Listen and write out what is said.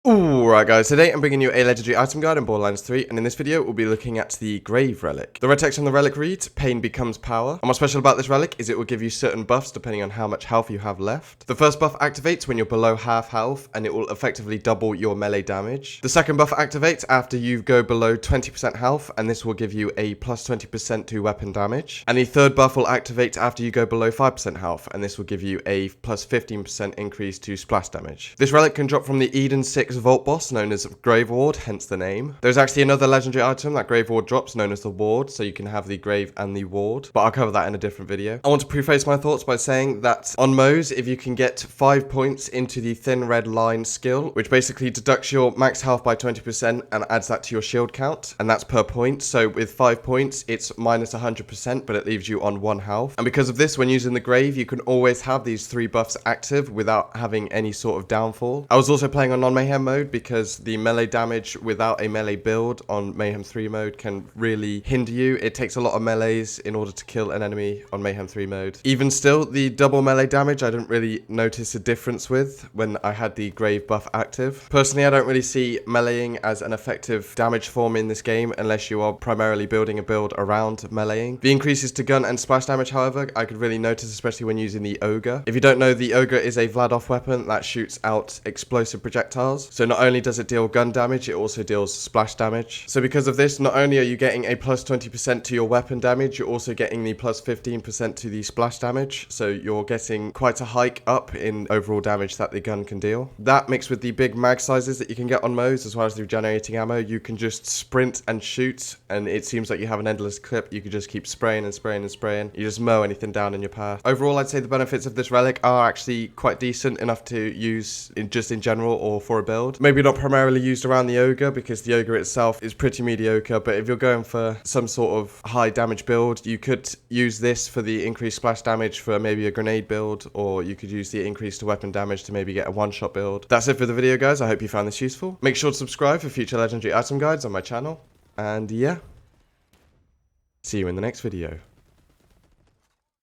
Alright guys, today I'm bringing you a legendary item guide in Borderlands 3, and in this video we'll be looking at the Grave Relic. The red text on the relic reads, Pain becomes power, and what's special about this relic is it will give you certain buffs depending on how much health you have left. The first buff activates when you're below half health, and it will effectively double your melee damage. The second buff activates after you go below 20% health, and this will give you a plus 20% to weapon damage. And the third buff will activate after you go below 5% health, and this will give you a plus 15% increase to splash damage. This relic can drop from the Eden 6 Vault boss known as Grave Ward, hence the name. There's actually another legendary item that Grave Ward drops known as the Ward, so you can have the Grave and the Ward, but I'll cover that in a different video. I want to preface my thoughts by saying that on Mo's, if you can get 5 points into the thin red line skill, which basically deducts your max health by 20% and adds that to your shield count, and that's per point. So with 5 points, it's minus 100%, but it leaves you on 1 health. And because of this, when using the Grave, you can always have these 3 buffs active without having any sort of downfall. I was also playing on non-mayhem mode because the melee damage without a melee build on Mayhem 3 mode can really hinder you. It takes a lot of melees in order to kill an enemy on Mayhem 3 mode. Even still, the double melee damage I didn't really notice a difference with when I had the Grave buff active. Personally, I don't really see meleeing as an effective damage form in this game unless you are primarily building a build around meleeing. The increases to gun and splash damage, however, I could really notice, especially when using the Ogre. If you don't know, the Ogre is a Vladoff weapon that shoots out explosive projectiles. So not only does it deal gun damage, it also deals splash damage. So because of this, not only are you getting a plus 20% to your weapon damage, you're also getting the plus 15% to the splash damage. So you're getting quite a hike up in overall damage that the gun can deal. That mixed with the big mag sizes that you can get on Mo's, as well as the regenerating ammo, you can just sprint and shoot, and it seems like you have an endless clip. You could just keep spraying and spraying and spraying. You just mow anything down in your path. Overall, I'd say the benefits of this relic are actually quite decent enough to use just in general or for a build. Maybe not primarily used around the Ogre because the Ogre itself is pretty mediocre, but if you're going for some sort of high damage build, you could use this for the increased splash damage for maybe a grenade build, or you could use the increase to weapon damage to maybe get a one-shot build. That's it for the video, guys. I hope you found this useful. Make sure to subscribe for future legendary item guides on my channel, and yeah, see you in the next video.